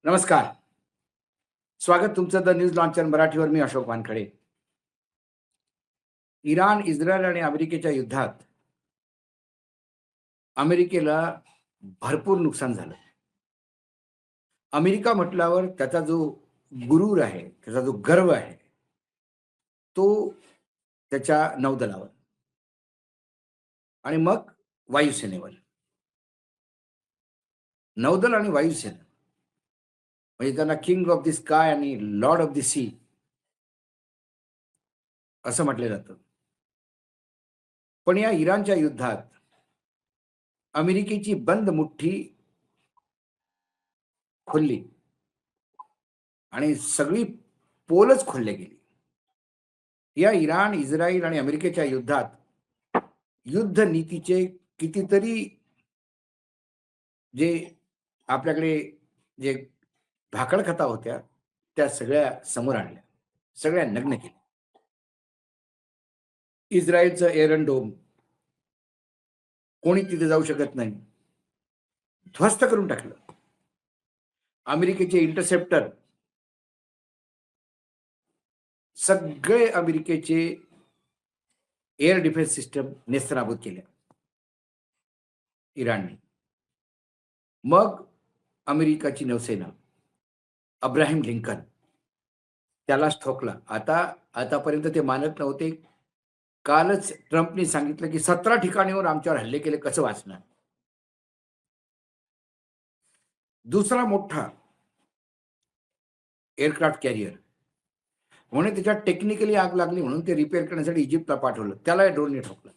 नमस्कार. स्वागत तुमचं द न्यूज लॉन्चर मराठीवर. मी अशोक वानखडे. इराण, इस्रायल आणि अमेरिकेच्या युद्धात अमेरिकेला भरपूर नुकसान झालं. अमेरिका म्हटल्यावर त्याचा जो गुरूर आहे, त्याचा जो गर्व आहे, तो त्याच्या नौदलावर आणि मग वायुसेनेवर. नौदल आणि वायुसेना म्हणजे त्यांना किंग ऑफ द स्काय आणि लॉर्ड ऑफ द सी असं म्हटलं जातं. पण या इराणच्या युद्धात अमेरिकेची बंद मुठ्ठी खोलली आणि सगळी पोलच खोलली गेली. या इराण, इस्रायल आणि अमेरिकेच्या युद्धात युद्ध नीतीचे कितीतरी जे आपल्याकडे जे भाकडकथा होत्या त्या सगळ्या समोर आणल्या, सगळ्या नग्न केल्या. इस्रायलचं एरन डोम कोणी तिथे जाऊ शकत नाही, ध्वस्त करून टाकलं. अमेरिकेचे इंटरसेप्टर, सगळे अमेरिकेचे एअर डिफेन्स सिस्टम नेस्तनाबूत केल्या इराणने. मग अमेरिकाची नौसेना, अब्राहिम लिंकन त्यालाच ठोकला. आतापर्यंत ते मानत नव्हते. कालच ट्रम्पनी सांगितलं की 17 ठिकाणीवर आमच्यावर हल्ले केले, कसं वाचणार. दुसरा मोठा एअरक्राफ्ट कॅरियर म्हणून त्याच्यात टेक्निकली आग लागली म्हणून ते रिपेअर करण्यासाठी इजिप्तला पाठवलं, त्याला ड्रोनने ठोकलं.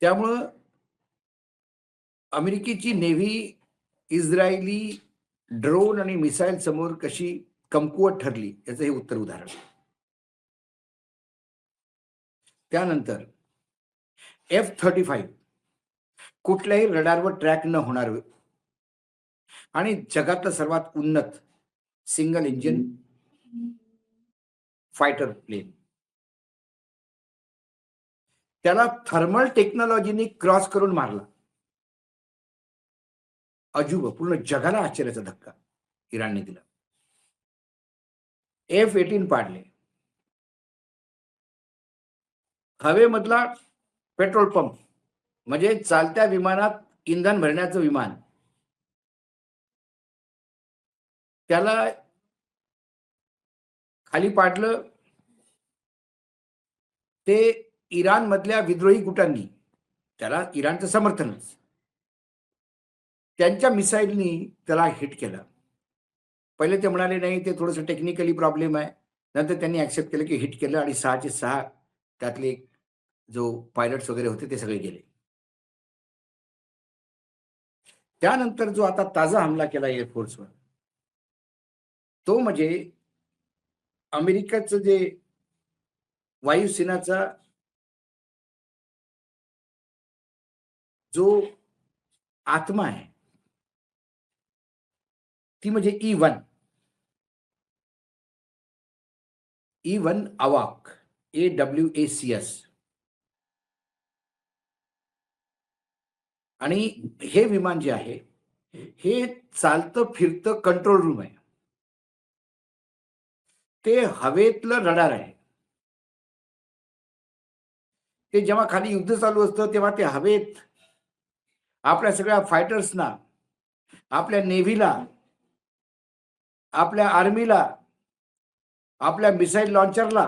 त्यामुळं अमेरिकेची नेव्ही इस्रायली ड्रोन आणि मिसाईल समोर कशी कमकुवत ठरली याचं हे उत्तर उदाहरण. त्यानंतर F-35 कुठल्याही रडारवर ट्रॅक न होणार आणि जगातलं सर्वात उन्नत सिंगल इंजिन फायटर प्लेन, त्याला थर्मल टेक्नॉलॉजीनी क्रॉस करून मारला. अजूब, पूर्ण जगाला आश्चर्याचा धक्का इराणने दिला. F-18 पाडले. हवेमधला पेट्रोल पंप म्हणजे चालत्या विमानात इंधन भरण्याचं विमान, त्याला खाली पाडलं. ते इराण मधल्या विद्रोही गुटांनी, त्याला इराणचं समर्थनच, त्यांच्या मिसाईलनी त्याला हिट केलं. पहिले ते म्हणाले नाही, ते थोडंसं टेक्निकली प्रॉब्लेम आहे. नंतर त्यांनी ऍक्सेप्ट केलं की हिट केलं आणि 6चे 6 त्यातले जो पायलट्स वगैरे होते ते सगळे गेले. त्यानंतर जो आता ताजा हमला केला एअरफोर्सवर, तो म्हणजे अमेरिकेचं जे वायुसेनाचा जो आत्मा आहे, ती म्हणजे E-1 अवाक, AWACS. आणि हे विमान जे आहे, हे चालतं फिरतं कंट्रोल रूम आहे. ते हवेतलं रडार आहे. ते जेव्हा खाली युद्ध चालू असतं तेव्हा ते हवेत आपल्या सगळ्या फायटर्सना, आपल्या नेव्हीला, आपल्या आर्मीला, आपल्या मिसाईल लॉन्चरला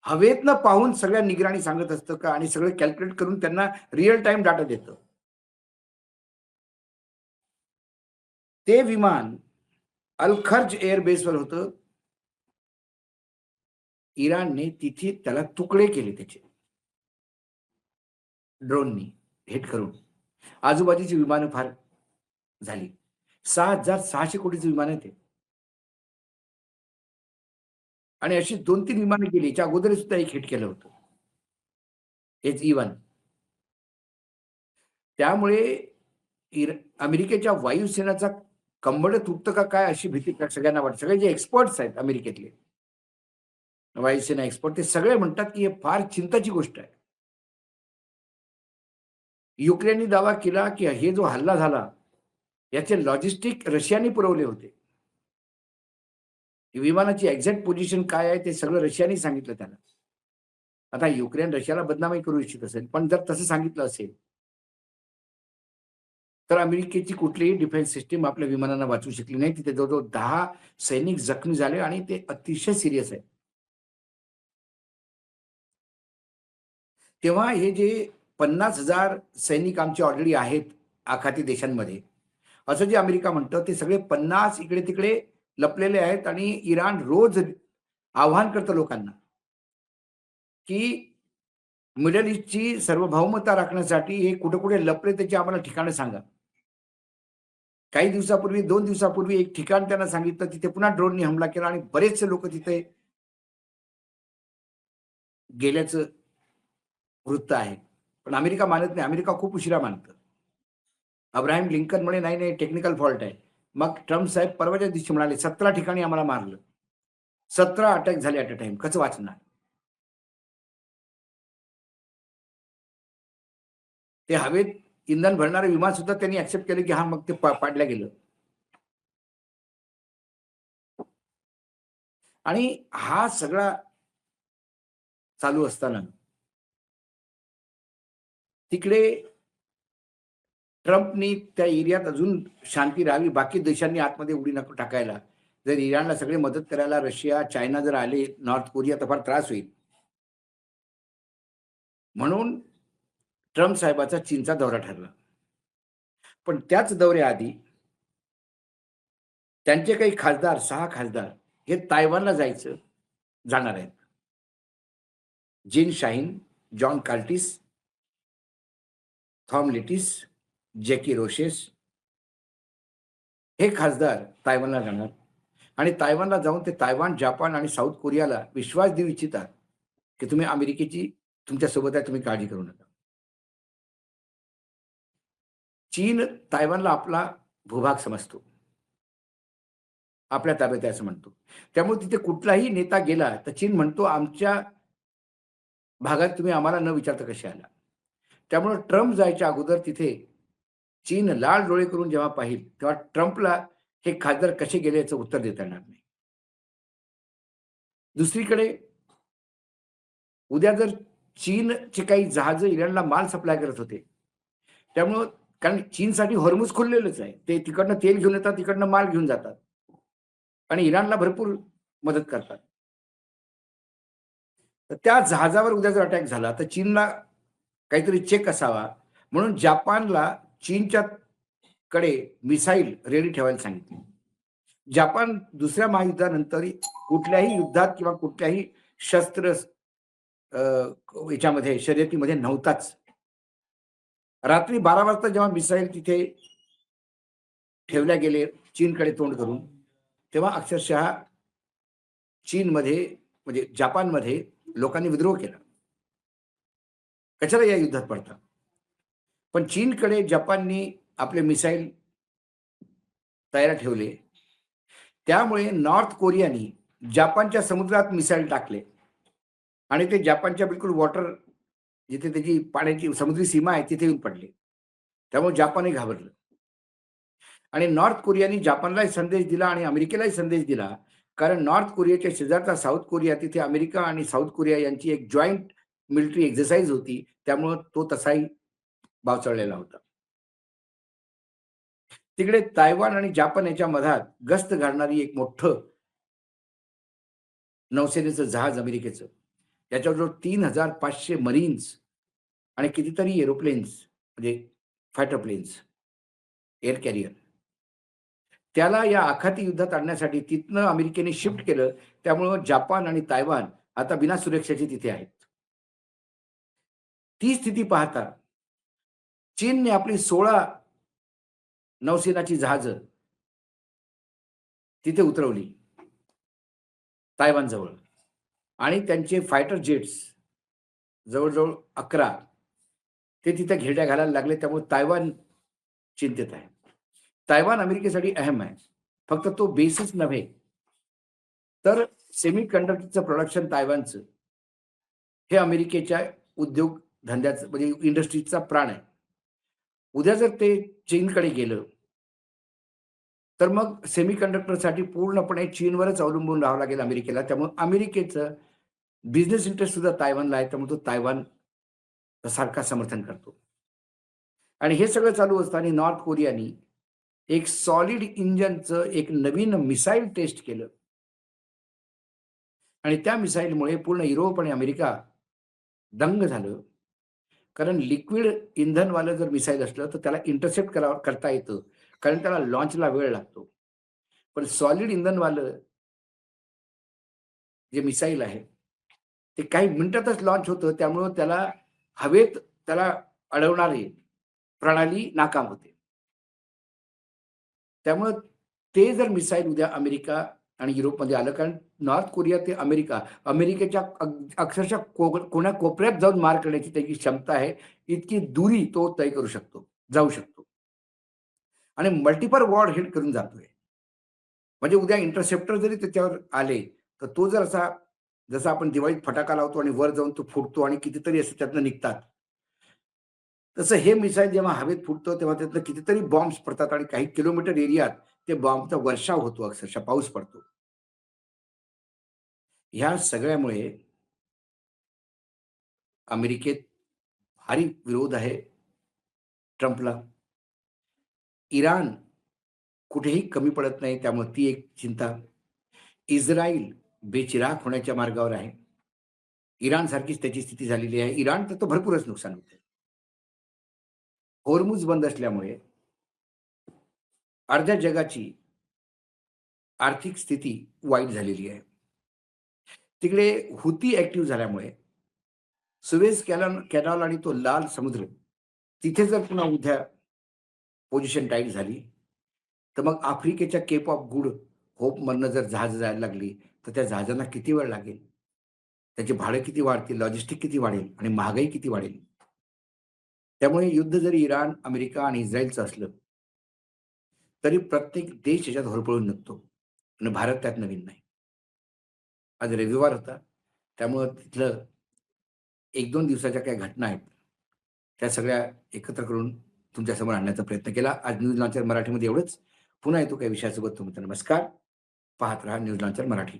हवेतनं पाहून सगळ्या निगराणी सांगत असतं का आणि सगळं कॅल्क्युलेट करून त्यांना रिअल टाइम डाटा देतं. ते विमान अल-खर्ज एअरबेसवर होतं. इराणने तिथे त्याला तुकडे केले, त्याचे ड्रोननी हिट करून. आजूबाजूची विमानं फार झाली. 6,600 कोटीचं विमान आहे ते. आणि अशी 2-3 विमानं गेली. याच्या अगोदर सुद्धा एक हिट केलं होतं, हेच E-1. त्यामुळे अमेरिकेच्या वायुसेनाचा कंबड तुटतं का काय अशी भीती सगळ्यांना वाटते. सगळे जे एक्सपर्ट्स आहेत अमेरिकेतले वायुसेना एक्सपर्ट, ते सगळे म्हणतात की हे फार चिंताची गोष्ट आहे. युक्रेनने दावा केला की हे जो हल्ला झाला याचे लॉजिस्टिक रशियाने पुरवले होते. विमानाची एक्झॅक्ट पोझिशन काय आहे ते सगळं रशियाने सांगितलं त्याला. आता युक्रेन रशियाला बदनामी करू इच्छित असेल, पण जर तसं सांगितलं असेल, तर अमेरिकेची कुठलीही डिफेन्स सिस्टम आपल्या विमानांना वाचवू शकली नाही. तिथे जवळ-जवळ 10 सैनिक जखमी झाले आणि ते अतिशय सीरियस आहे. तेव्हा हे जे 50,000 सैनिक आमचे ऑलरेडी आहेत आखाती देशांमध्ये, असं जे अमेरिका म्हणतं, ते सगळे 50 इकडे-तिकडे लपलेले आहेत आणि इराण रोज आव्हान करतं लोकांना, की मिडल ईस्टची सार्वभौमता राखण्यासाठी हे कुठे-कुठे लपले त्याची आम्हाला ठिकाणं सांगा. काही दिवसापूर्वी, 2 दिवसापूर्वी एक ठिकाण त्यांना सांगितलं, तिथे पुन्हा ड्रोननी हमला केला आणि बरेचसे लोकं तिथे गेल्याचं वृत्त आहे. पण अमेरिका मानत नाही. अमेरिका खूप उशिरा मानतं. अब्राहम लिंकन म्हणे, "नाही, नाही, टेक्निकल फॉल्ट आहे." मग ट्रम्प साहेब परवाच्या दिवशी म्हणाले, "17 ठिकाणी आम्हाला मारलं. 17 अटॅक झाले ॲट अ टाईम. कसं वाचणार?" ते हवेत इंधन भरणारं विमान सुद्धा त्यांनी एक्सेप्ट केलं, की हां, मग ते पाडलं गेलं. आणि हा सगळा चालू असताना तिकडे ट्रम्पनी त्या एरियात अजून शांती राहावी, बाकी देशांनी आतमध्ये उडी नको टाकायला. जर इराणला सगळे मदत करायला रशिया, चायना जर आले, नॉर्थ कोरिया तर फार त्रास होईल. म्हणून ट्रम्प साहेबाचा चीनचा दौरा ठरला. पण त्याच दौऱ्याआधी त्यांचे काही खासदार, 6 खासदार हे तायवानला जाणार आहेत. जिन शाहीन, जॉन कार्टिस, थॉम लिटिस, जॅकी रोशेस हे खासदार तायवानला जाणार आणि तायवानला जाऊन ते तायवान, जपान आणि साऊथ कोरियाला विश्वास देऊ इच्छितात, की तुम्ही अमेरिकेची तुमच्यासोबत आहे, तुम्ही काळजी करू नका. चीन तायवानला आपला भूभाग समजतो. आपल्या ताब्यात आहे असं म्हणतो. त्यामुळे तिथे कुठलाही नेता गेला, तर चीन म्हणतो, "आमच्या भागात तुम्ही आम्हाला न विचारता कसे आला?" त्यामुळे ट्रम्प जायच्या अगोदर तिथे चीन लाल डोळे करून जेव्हा पाहील, तेव्हा ट्रम्पला हे खासदार कसे गेले याचं उत्तर देता येणार नाही. दुसरीकडे उद्या जर चीनचे काही जहाजं इराणला माल सप्लाय करत होते. त्यामुळं कारण चीनसाठी होर्मुझ खुललेलंच आहे. ते तिकडनं तेल घेऊन येतात, तिकडनं माल घेऊन जातात आणि इराणला भरपूर मदत करतात. तर त्या जहाजावर उद्या जर अटॅक झाला, तर चीनला काहीतरी चेक असावा म्हणून जपानला चीनच्या कडे मिसाईल रेडी ठेवायला सांगितली. जपान दुसऱ्या महायुद्धानंतर कुठल्याही युद्धात किंवा कुठल्याही शस्त्र अ, याच्यामध्ये शर्यतीमध्ये नव्हताच. रात्री 12 वाजता जेव्हा मिसाईल तिथे ठेवल्या गेले चीनकडे तोंड करून, तेव्हा अक्षरशः चीनमध्ये म्हणजे जपानमध्ये लोकांनी विद्रोह केला. कशाला या युद्धात पडता? पण चीनकडे जपाननी आपले मिसाईल तयार ठेवले. त्यामुळे नॉर्थ कोरियानी जपानच्या समुद्रात मिसाईल टाकले आणि ते जपानच्या बिलकुल वॉटर जिथे त्याची पाण्याची समुद्री सीमा आहे तिथे येऊन पडले. त्यामुळे जपानही घाबरलं आणि नॉर्थ कोरियानी जपानलाही संदेश दिला आणि अमेरिकेलाही संदेश दिला. कारण नॉर्थ कोरियाच्या शेजारचा साउथ कोरिया तिथे अमेरिका आणि साउथ कोरिया यांची एक जॉइंट मिलिटरी एक्सरसाइज होती. त्यामुळं तो तसाही बावचळलेला होता. तिकडे तायवान आणि जपान याच्या मधात गस्त घालणारी एक मोठं नौसेनेचं जहाज अमेरिकेचं. त्याच्यावर जवळ 3,500 मरीन्स आणि कितीतरी एरोप्लेन्स म्हणजे फायटर प्लेन्स, एअर कॅरियर. त्याला या आखाती युद्धात आणण्यासाठी तिथनं अमेरिकेने शिफ्ट केलं. त्यामुळं जपान आणि तायवान आता बिना सुरक्षेचे तिथे आहेत. ती स्थिती पाहता चीनने आपली 16 नौसेनाची जहाजं तिथे उतरवली तायवानजवळ आणि त्यांचे फायटर जेट्स जवळ-जवळ 11 ते तिथे घेरड्या घालायला लागले. त्यामुळे तायवान चिंतेत आहे. तायवान अमेरिकेसाठी अहम आहे. फक्त तो बेसच नव्हे, तर सेमीकंडक्टरचं प्रोडक्शन तायवानचं हे अमेरिकेच्या उद्योग धंद्याचं म्हणजे इंडस्ट्रीजचा प्राण आहे. उद्या जर ते चीनकडे गेलं, तर मग सेमीकंडक्टरसाठी पूर्णपणे चीनवरच अवलंबून राहावं लागेल अमेरिकेला. त्यामुळे अमेरिकेचं बिझनेस इंटरेस्ट सुद्धा तायवानला आहे. त्यामुळे तो तायवान सारखा समर्थन करतो. आणि हे सगळं चालू असताना नॉर्थ कोरियानी एक सॉलिड इंजिनचं एक नवीन मिसाईल टेस्ट केलं आणि त्या मिसाईलमुळे पूर्ण युरोप आणि अमेरिका दंग झालं. कारण लिक्विड इंधनवालं जर मिसाईल असलं, तर त्याला इंटरसेप्ट करता येतं. कारण त्याला लॉन्चला वेळ लागतो. पण सॉलिड इंधनवालं जे मिसाईल आहे, ते काही मिनिटातच लॉन्च होतं. त्यामुळं त्याला हवेत त्याला अडवणारी प्रणाली नाकाम होते. त्यामुळं ते जर मिसाईल उद्या अमेरिका आणि युरोपमध्ये आलं, कारण नॉर्थ कोरिया ते अमेरिका, अमेरिकेच्या अक्षरशः कोण्या कोपऱ्यात जाऊन मार करण्याची त्याची क्षमता आहे. इतकी दुरी तो तय करू शकतो, जाऊ शकतो आणि मल्टिपल वॉर हिट करून जातोय. म्हणजे उद्या इंटरसेप्टर जरी त्याच्यावर आले, तर तो जर असा जसा आपण दिवाळीत फटाका लावतो आणि वर जाऊन तो फुटतो आणि कितीतरी असे त्यातनं निघतात. तसं हे मिसाईल जेव्हा हवेत फुटतं, तेव्हा त्यातनं कितीतरी बॉम्ब्स पडतात आणि काही किलोमीटर एरियात ते बॉम्बचा वर्षाव होतो अक्षरशः पाऊस पडतो. ह्या सगळ्यामुळे अमेरिकेत भारी विरोध आहे ट्रम्पला. इराण कुठेही कमी पडत नाही, त्यामुळे ती एक चिंता. इस्राईल बेचिराख होण्याच्या मार्गावर आहे. इराणसारखीच त्याची स्थिती झालेली आहे. इराण तर भरपूरच नुकसान होतंय. होर्मुझ बंद असल्यामुळे अर्ध्या जगाची आर्थिक स्थिती वाईट झालेली आहे. तिकडे हुती ॲक्टिव्ह झाल्यामुळे सुएझ कॅनॉल आणि तो लाल समुद्र, तिथे जर पुन्हा उद्या पोझिशन टाईट झाली, तर मग आफ्रिकेच्या केप ऑफ गुड होपमधनं जर जहाज जायला लागली, तर त्या जहाजांना किती वेळ लागेल? त्याचे भाडं किती वाढतील, लॉजिस्टिक किती वाढेल आणि महागाई किती वाढेल? त्यामुळे युद्ध जरी इराण, अमेरिका आणि इस्रायलचं असलं, तरी प्रत्येक देश याच्यात होरपळून निघतो आणि भारत त्यात नवीन नाही. आज रविवार होता, त्यामुळं तिथलं 1-2 दिवसाच्या काही घटना आहेत, त्या सगळ्या एकत्र करून तुमच्यासमोर आणण्याचा प्रयत्न केला. आज न्यूज लॉन्चर मराठीमध्ये एवढंच. पुन्हा येतो काही विषयासोबत. तुमचा नमस्कार. पाहत रहा न्यूज लॉन्चर मराठी.